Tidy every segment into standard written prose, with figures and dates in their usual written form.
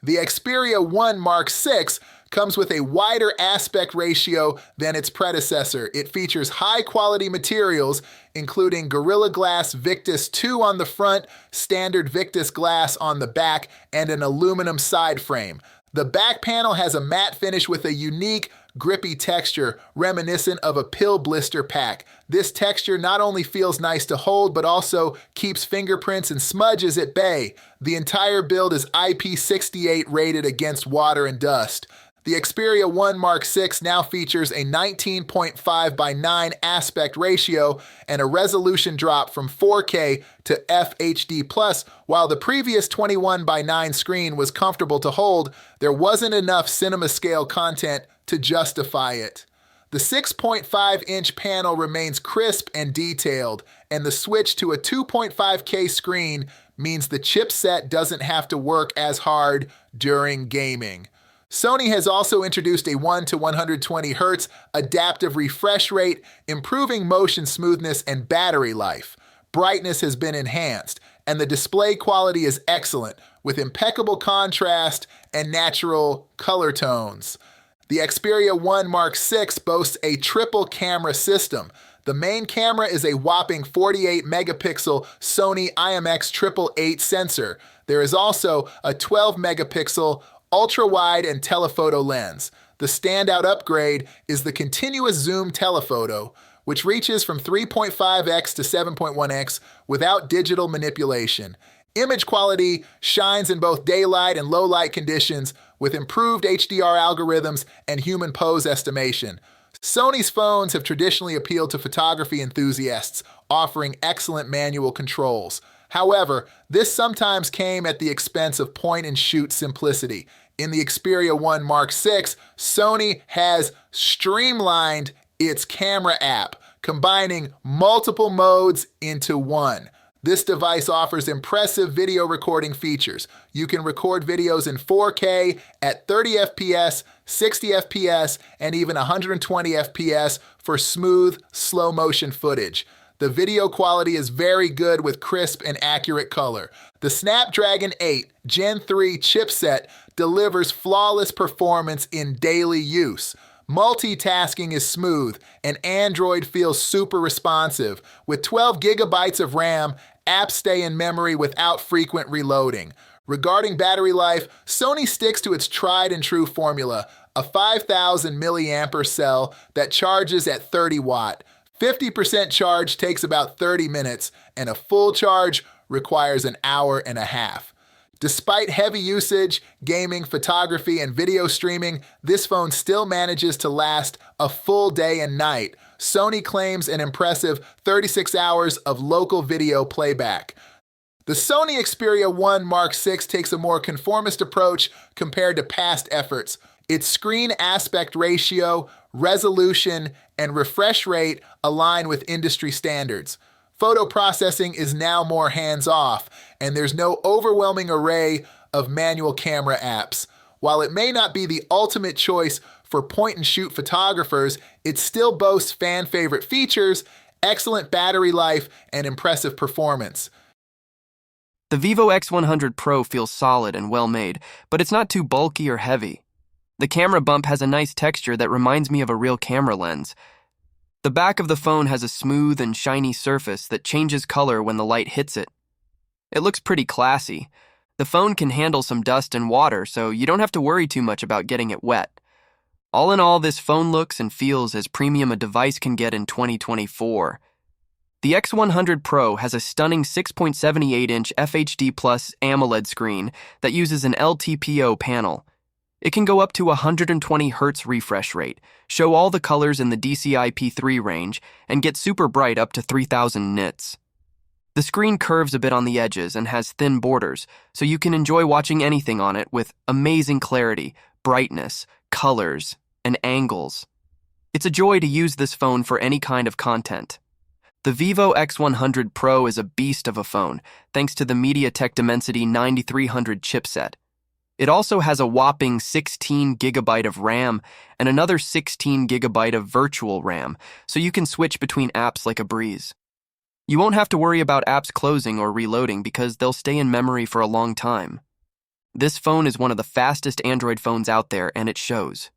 The Xperia 1 Mark 6 comes with a wider aspect ratio than its predecessor. It features high-quality materials, including Gorilla Glass Victus 2 on the front, standard Victus glass on the back, and an aluminum side frame. The back panel has a matte finish with a unique, grippy texture reminiscent of a pill blister pack. This texture not only feels nice to hold, but also keeps fingerprints and smudges at bay. The entire build is IP68 rated against water and dust. The Xperia 1 Mark 6 now features a 19.5 by 9 aspect ratio and a resolution drop from 4K to FHD+. While the previous 21 by 9 screen was comfortable to hold, there wasn't enough cinema scale content to justify it. The 6.5-inch panel remains crisp and detailed, and the switch to a 2.5K screen means the chipset doesn't have to work as hard during gaming. Sony has also introduced a 1 to 120 Hz adaptive refresh rate, improving motion smoothness and battery life. Brightness has been enhanced, and the display quality is excellent, with impeccable contrast and natural color tones. The Xperia 1 Mark 6 boasts a triple camera system. The main camera is a whopping 48 megapixel Sony IMX888 sensor. There is also a 12 megapixel ultra-wide and telephoto lens. The standout upgrade is the continuous zoom telephoto, which reaches from 3.5x to 7.1x without digital manipulation. Image quality shines in both daylight and low light conditions with improved HDR algorithms and human pose estimation. Sony's phones have traditionally appealed to photography enthusiasts, offering excellent manual controls. However, this sometimes came at the expense of point-and-shoot simplicity. In the Xperia 1 Mark 6, Sony has streamlined its camera app, combining multiple modes into one. This device offers impressive video recording features. You can record videos in 4K at 30 FPS, 60 FPS, and even 120 FPS for smooth, slow-motion footage. The video quality is very good with crisp and accurate color. The Snapdragon 8 Gen 3 chipset delivers flawless performance in daily use. Multitasking is smooth, and Android feels super responsive. With 12 gigabytes of RAM, apps stay in memory without frequent reloading. Regarding battery life, Sony sticks to its tried and true formula, a 5,000 milliampere cell that charges at 30 watt. 50% charge takes about 30 minutes, and a full charge requires an hour and a half. Despite heavy usage, gaming, photography, and video streaming, this phone still manages to last a full day and night. Sony claims an impressive 36 hours of local video playback. The Sony Xperia 1 Mark 6 takes a more conformist approach compared to past efforts. Its screen aspect ratio, resolution, and refresh rate align with industry standards. Photo processing is now more hands-off, and there's no overwhelming array of manual camera apps. While it may not be the ultimate choice for point-and-shoot photographers, it still boasts fan-favorite features, excellent battery life, and impressive performance. The Vivo X100 Pro feels solid and well-made, but it's not too bulky or heavy. The camera bump has a nice texture that reminds me of a real camera lens. The back of the phone has a smooth and shiny surface that changes color when the light hits it. It looks pretty classy. The phone can handle some dust and water, so you don't have to worry too much about getting it wet. All in all, this phone looks and feels as premium a device can get in 2024. The X100 Pro has a stunning 6.78-inch FHD+ AMOLED screen that uses an LTPO panel. It can go up to 120 Hz refresh rate, show all the colors in the DCI-P3 range, and get super bright up to 3000 nits. The screen curves a bit on the edges and has thin borders, so you can enjoy watching anything on it with amazing clarity, brightness, colors, and angles. It's a joy to use this phone for any kind of content. The Vivo X100 Pro is a beast of a phone, thanks to the MediaTek Dimensity 9300 chipset. It also has a whopping 16 GB of RAM and another 16 GB of virtual RAM, so you can switch between apps like a breeze. You won't have to worry about apps closing or reloading because they'll stay in memory for a long time. This phone is one of the fastest Android phones out there, and it shows.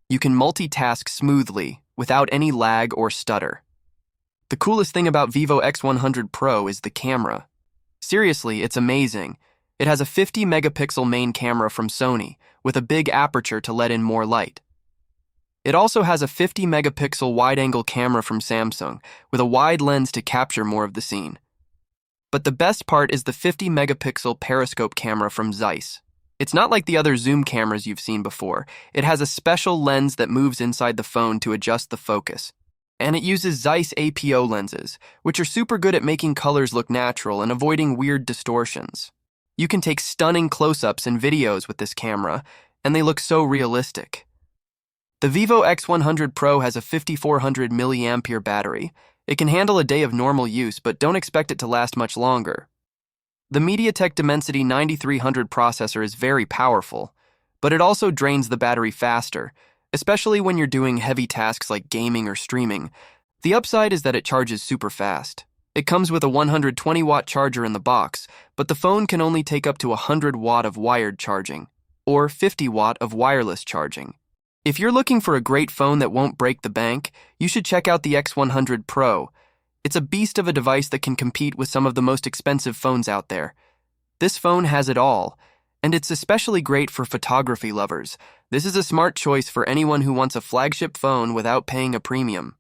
You can multitask smoothly, without any lag or stutter. The coolest thing about Vivo X100 Pro is the camera. Seriously, it's amazing. It has a 50-megapixel main camera from Sony, with a big aperture to let in more light. It also has a 50-megapixel wide-angle camera from Samsung, with a wide lens to capture more of the scene. But the best part is the 50-megapixel periscope camera from Zeiss. It's not like the other zoom cameras you've seen before. It has a special lens that moves inside the phone to adjust the focus. And it uses Zeiss APO lenses, which are super good at making colors look natural and avoiding weird distortions. You can take stunning close-ups and videos with this camera, and they look so realistic. The Vivo X100 Pro has a 5400 mAh battery. It can handle a day of normal use, but don't expect it to last much longer. The MediaTek Dimensity 9300 processor is very powerful, but it also drains the battery faster, especially when you're doing heavy tasks like gaming or streaming. The upside is that it charges super fast. It comes with a 120-watt charger in the box, but the phone can only take up to 100 watt of wired charging, or 50 watt of wireless charging. If you're looking for a great phone that won't break the bank, you should check out the X100 Pro. It's a beast of a device that can compete with some of the most expensive phones out there. This phone has it all, and it's especially great for photography lovers. This is a smart choice for anyone who wants a flagship phone without paying a premium.